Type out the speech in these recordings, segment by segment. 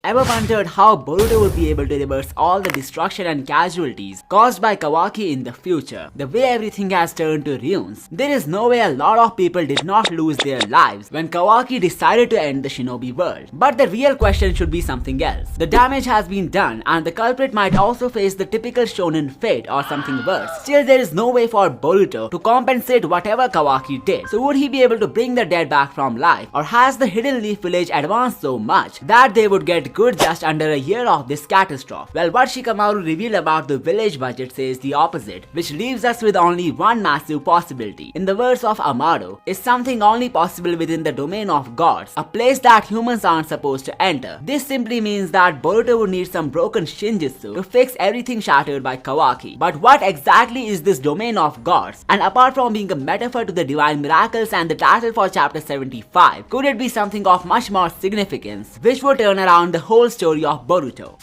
Ever wondered how Boruto would be able to reverse all the destruction and casualties caused by Kawaki in the future? The way everything has turned to ruins. There is no way a lot of people did not lose their lives when Kawaki decided to end the shinobi world. But the real question should be something else. The damage has been done and the culprit might also face the typical shonen fate or something worse. Still, there is no way for Boruto to compensate whatever Kawaki did. So would he be able to bring the dead back from life, or has the Hidden Leaf village advanced so much that they would get good just under a year of this catastrophe? Well, what Shikamaru revealed about the village budget says the opposite, which leaves us with only one massive possibility. In the words of Amado, is something only possible within the domain of gods, a place that humans aren't supposed to enter. This simply means that Boruto would need some broken shinjutsu to fix everything shattered by Kawaki. But what exactly is this domain of gods? And apart from being a metaphor to the divine miracles and the title for chapter 75, could it be something of much more significance, which would turn around the whole story of Boruto?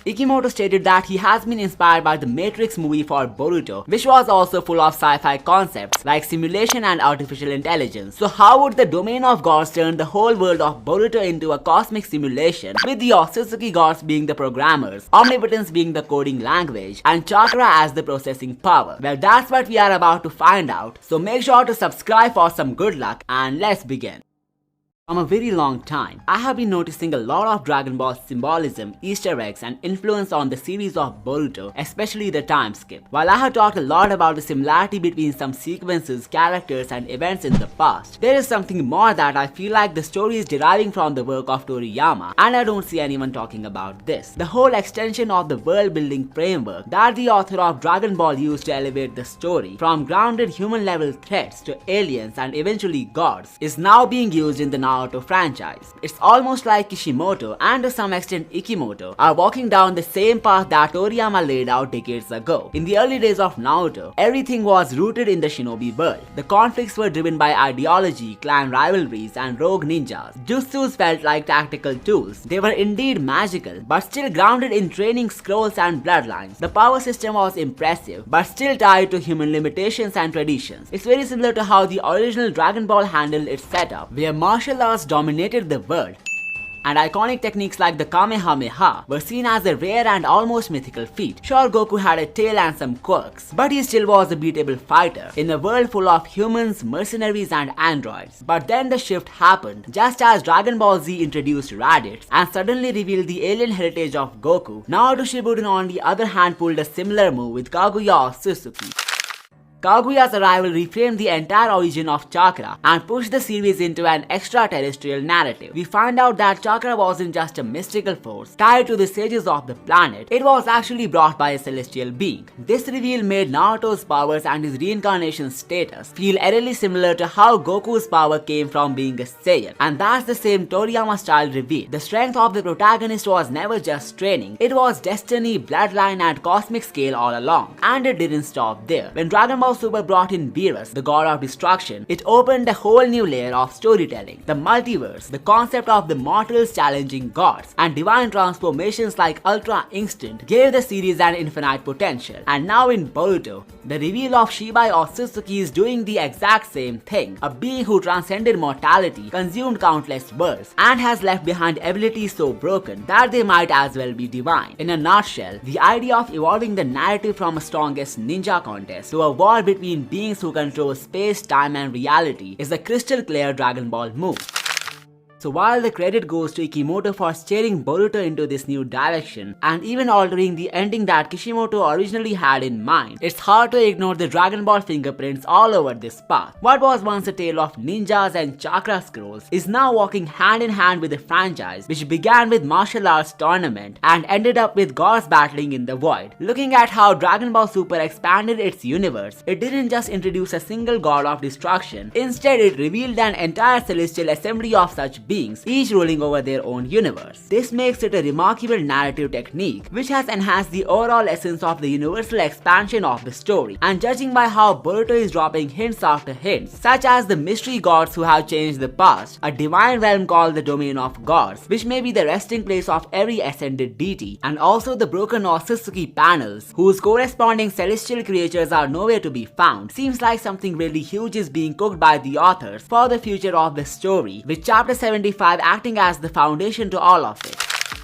Kishimoto stated that he has been inspired by the Matrix movie for Boruto, which was also full of sci-fi concepts like simulation and artificial intelligence. So how would the domain of gods turn the whole world of Boruto into a cosmic simulation, with the Otsutsuki gods being the programmers, omnipotence being the coding language, and chakra as the processing power? Well, that's what we are about to find out, so make sure to subscribe for some good luck and let's begin. From a very long time, I have been noticing a lot of Dragon Ball symbolism, Easter eggs and influence on the series of Boruto, especially the time skip. While I have talked a lot about the similarity between some sequences, characters and events in the past, there is something more that I feel like the story is deriving from the work of Toriyama, and I don't see anyone talking about this. The whole extension of the world building framework that the author of Dragon Ball used to elevate the story, from grounded human level threats to aliens and eventually gods, is now being used in the Naruto franchise. It's almost like Kishimoto and to some extent Kishimoto are walking down the same path that Toriyama laid out decades ago. In the early days of Naruto, everything was rooted in the shinobi world. The conflicts were driven by ideology, clan rivalries and rogue ninjas. Jutsus felt like tactical tools. They were indeed magical, but still grounded in training scrolls and bloodlines. The power system was impressive, but still tied to human limitations and traditions. It's very similar to how the original Dragon Ball handled its setup, where martial arts dominated the world, and iconic techniques like the Kamehameha were seen as a rare and almost mythical feat. Sure, Goku had a tail and some quirks, but he still was a beatable fighter in a world full of humans, mercenaries and androids. But then the shift happened, just as Dragon Ball Z introduced Raditz and suddenly revealed the alien heritage of Goku. Naruto Shippuden on the other hand pulled a similar move with Kaguya Otsutsuki. Kaguya's arrival reframed the entire origin of chakra and pushed the series into an extraterrestrial narrative. We find out that chakra wasn't just a mystical force tied to the sages of the planet, it was actually brought by a celestial being. This reveal made Naruto's powers and his reincarnation status feel eerily similar to how Goku's power came from being a Saiyan, and that's the same Toriyama style reveal. The strength of the protagonist was never just training, it was destiny, bloodline and cosmic scale all along. And it didn't stop there. When Dragon Ball Super brought in Beerus, the god of destruction, it opened a whole new layer of storytelling. The multiverse, the concept of the mortals challenging gods, and divine transformations like Ultra Instinct gave the series an infinite potential. And now in Boruto, the reveal of Shibai Otsutsuki is doing the exact same thing. A being who transcended mortality, consumed countless worlds, and has left behind abilities so broken that they might as well be divine. In a nutshell, the idea of evolving the narrative from a strongest ninja contest to a war between beings who control space, time and reality is a crystal clear Dragon Ball move. So while the credit goes to Kishimoto for steering Boruto into this new direction and even altering the ending that Kishimoto originally had in mind, it's hard to ignore the Dragon Ball fingerprints all over this path. What was once a tale of ninjas and chakra scrolls is now walking hand in hand with the franchise, which began with martial arts tournament and ended up with gods battling in the void. Looking at how Dragon Ball Super expanded its universe, it didn't just introduce a single god of destruction, instead it revealed an entire celestial assembly of such beings, each ruling over their own universe. This makes it a remarkable narrative technique, which has enhanced the overall essence of the universal expansion of the story. And judging by how Boruto is dropping hints after hints, such as the mystery gods who have changed the past, a divine realm called the domain of gods, which may be the resting place of every ascended deity, and also the broken Otsutsuki panels, whose corresponding celestial creatures are nowhere to be found, seems like something really huge is being cooked by the authors for the future of the story, with chapter 75 acting as the foundation to all of it.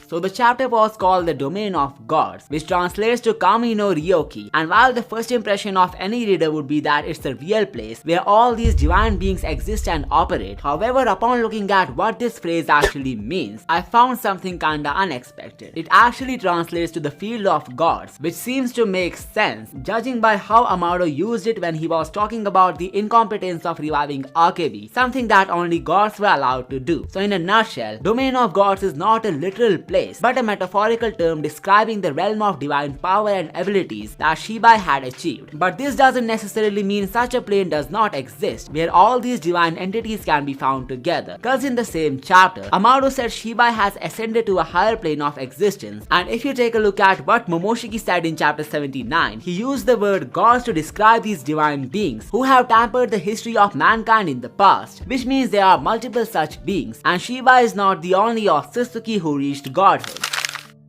So the chapter was called The Domain of Gods, which translates to Kami no Ryoki, and while the first impression of any reader would be that it's a real place where all these divine beings exist and operate, however, upon looking at what this phrase actually means, I found something kinda unexpected. It actually translates to the field of gods, which seems to make sense, judging by how Amado used it when he was talking about the incompetence of reviving Akebi, something that only gods were allowed to do. So in a nutshell, Domain of Gods is not a literal place, but a metaphorical term describing the realm of divine power and abilities that Shibai had achieved. But this doesn't necessarily mean such a plane does not exist, where all these divine entities can be found together. Cause in the same chapter, Amado said Shibai has ascended to a higher plane of existence, and if you take a look at what Momoshiki said in chapter 79, he used the word gods to describe these divine beings who have tampered the history of mankind in the past, which means there are multiple such beings, and Shibai is not the only Otsutsuki who reached godhood.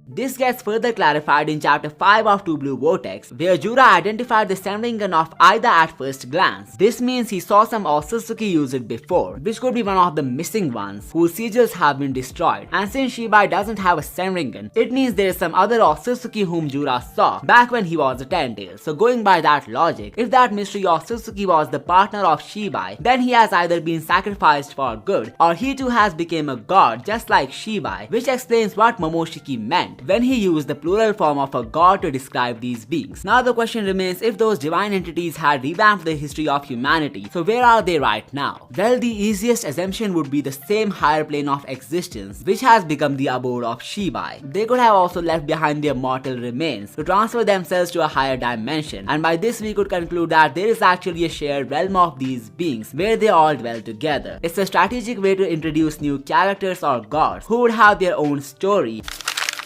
This gets further clarified in chapter 5 of Two Blue Vortex, where Jura identified the Senringan of Aida at first glance. This means he saw some Otsutsuki use it before, which could be one of the missing ones, whose sigils have been destroyed. And since Shibai doesn't have a Senringan, it means there is some other Otsutsuki whom Jura saw back when he was a Tentail. So going by that logic, if that mystery Otsutsuki was the partner of Shibai, then he has either been sacrificed for good, or he too has become a god just like Shibai, which explains what Momoshiki meant when he used the plural form of a god to describe these beings. Now the question remains, if those divine entities had revamped the history of humanity, so where are they right now? Well, the easiest assumption would be the same higher plane of existence, which has become the abode of Shibai. They could have also left behind their mortal remains to transfer themselves to a higher dimension, and by this we could conclude that there is actually a shared realm of these beings where they all dwell together. It's a strategic way to introduce new characters or gods who would have their own story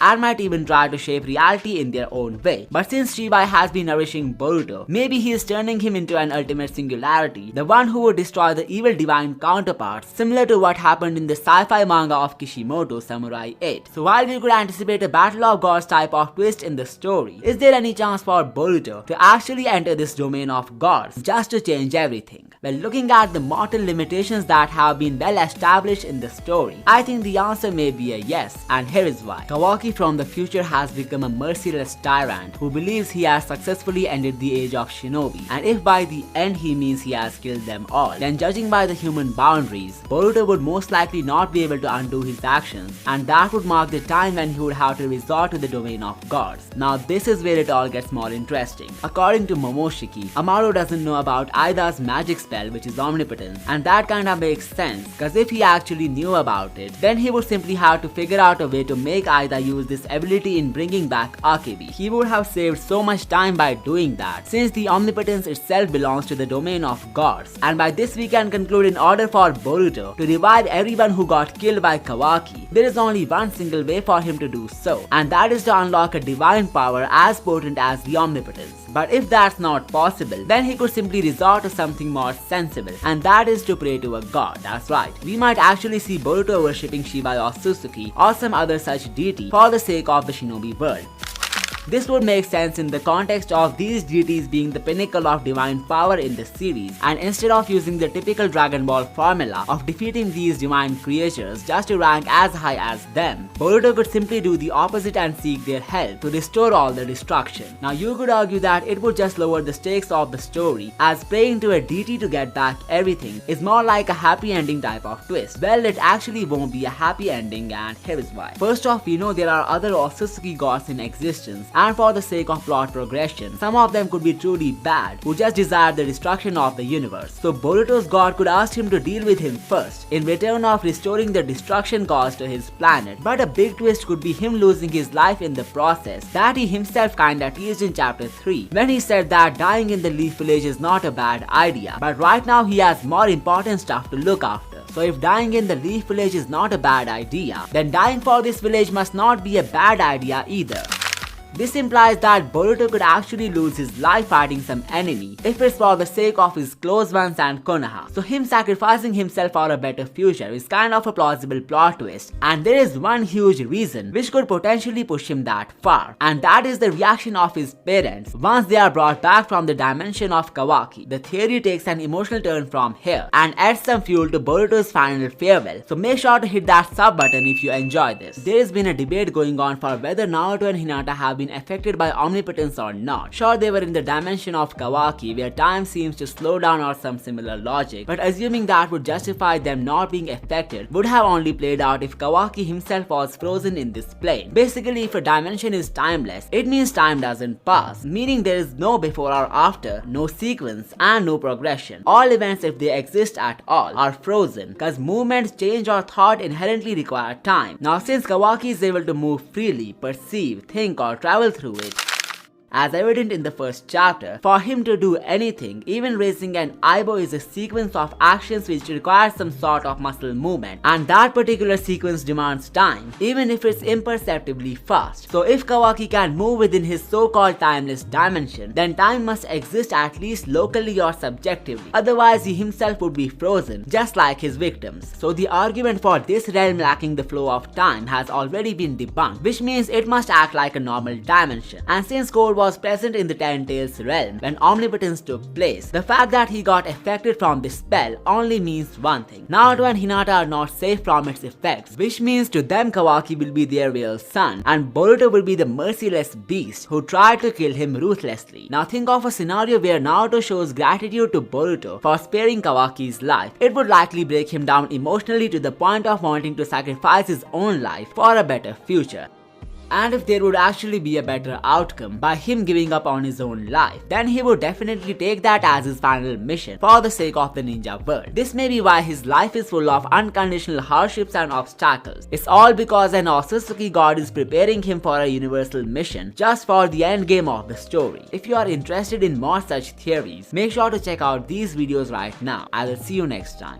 and might even try to shape reality in their own way. But since Shibai has been nourishing Boruto, maybe he is turning him into an ultimate singularity, the one who would destroy the evil divine counterparts, similar to what happened in the sci-fi manga of Kishimoto, Samurai 8. So while we could anticipate a battle of gods type of twist in the story, is there any chance for Boruto to actually enter this domain of gods just to change everything? Well, looking at the mortal limitations that have been well established in the story, I think the answer may be a yes, and here is why. Kawaki from the future has become a merciless tyrant who believes he has successfully ended the age of shinobi, and if by the end he means he has killed them all, then judging by the human boundaries, Boruto would most likely not be able to undo his actions, and that would mark the time when he would have to resort to the domain of gods. Now this is where it all gets more interesting. According to Momoshiki, Amado doesn't know about Aida's magic spell, which is omnipotence, and that kinda makes sense, cause if he actually knew about it, then he would simply have to figure out a way to make Aida use this ability in bringing back Akebi. He would have saved so much time by doing that, since the omnipotence itself belongs to the domain of gods. And by this we can conclude, in order for Boruto to revive everyone who got killed by Kawaki, there is only one single way for him to do so, and that is to unlock a divine power as potent as the omnipotence. But if that's not possible, then he could simply resort to something more sensible, and that is to pray to a god. That's right, we might actually see Boruto worshipping Shibai or Otsutsuki or some other such deity for the sake of the shinobi world. This would make sense in the context of these deities being the pinnacle of divine power in the series, and instead of using the typical Dragon Ball formula of defeating these divine creatures just to rank as high as them, Boruto could simply do the opposite and seek their help to restore all the destruction. Now you could argue that it would just lower the stakes of the story, as praying to a deity to get back everything is more like a happy ending type of twist. Well, it actually won't be a happy ending, and here is why. First off, we know there are other Otsutsuki gods in existence, and for the sake of plot progression, some of them could be truly bad, who just desire the destruction of the universe. So Boruto's god could ask him to deal with him first, in return of restoring the destruction caused to his planet. But a big twist could be him losing his life in the process, that he himself kinda teased in chapter 3, when he said that dying in the Leaf Village is not a bad idea, but right now he has more important stuff to look after. So if dying in the Leaf Village is not a bad idea, then dying for this village must not be a bad idea either. This implies that Boruto could actually lose his life fighting some enemy if it's for the sake of his close ones and Konoha. So him sacrificing himself for a better future is kind of a plausible plot twist, and there is one huge reason which could potentially push him that far, and that is the reaction of his parents once they are brought back from the dimension of Kawaki. The theory takes an emotional turn from here and adds some fuel to Boruto's final farewell, so make sure to hit that sub button if you enjoy this. There has been a debate going on for whether Naruto and Hinata have been affected by omnipotence or not. Sure, they were in the dimension of Kawaki where time seems to slow down or some similar logic, but assuming that would justify them not being affected would have only played out if Kawaki himself was frozen in this plane. Basically, if a dimension is timeless, it means time doesn't pass, meaning there is no before or after, no sequence, and no progression. All events, if they exist at all, are frozen, cause movements, change, or thought inherently require time. Now, since Kawaki is able to move freely, perceive, think, or travel through it, as evident in the first chapter, for him to do anything, even raising an eyebrow, is a sequence of actions which requires some sort of muscle movement, and that particular sequence demands time, even if it's imperceptibly fast. So if Kawaki can move within his so-called timeless dimension, then time must exist at least locally or subjectively, otherwise he himself would be frozen, just like his victims. So the argument for this realm lacking the flow of time has already been debunked, which means it must act like a normal dimension. And since Code was present in the Ten Tails realm when omnipotence took place, the fact that he got affected from this spell only means one thing: Naruto and Hinata are not safe from its effects, which means to them Kawaki will be their real son, and Boruto will be the merciless beast who tried to kill him ruthlessly. Now think of a scenario where Naruto shows gratitude to Boruto for sparing Kawaki's life. It would likely break him down emotionally to the point of wanting to sacrifice his own life for a better future. And if there would actually be a better outcome by him giving up on his own life, then he would definitely take that as his final mission for the sake of the ninja world. This may be why his life is full of unconditional hardships and obstacles. It's all because an Otsutsuki god is preparing him for a universal mission just for the endgame of the story. If you are interested in more such theories, make sure to check out these videos right now. I will see you next time.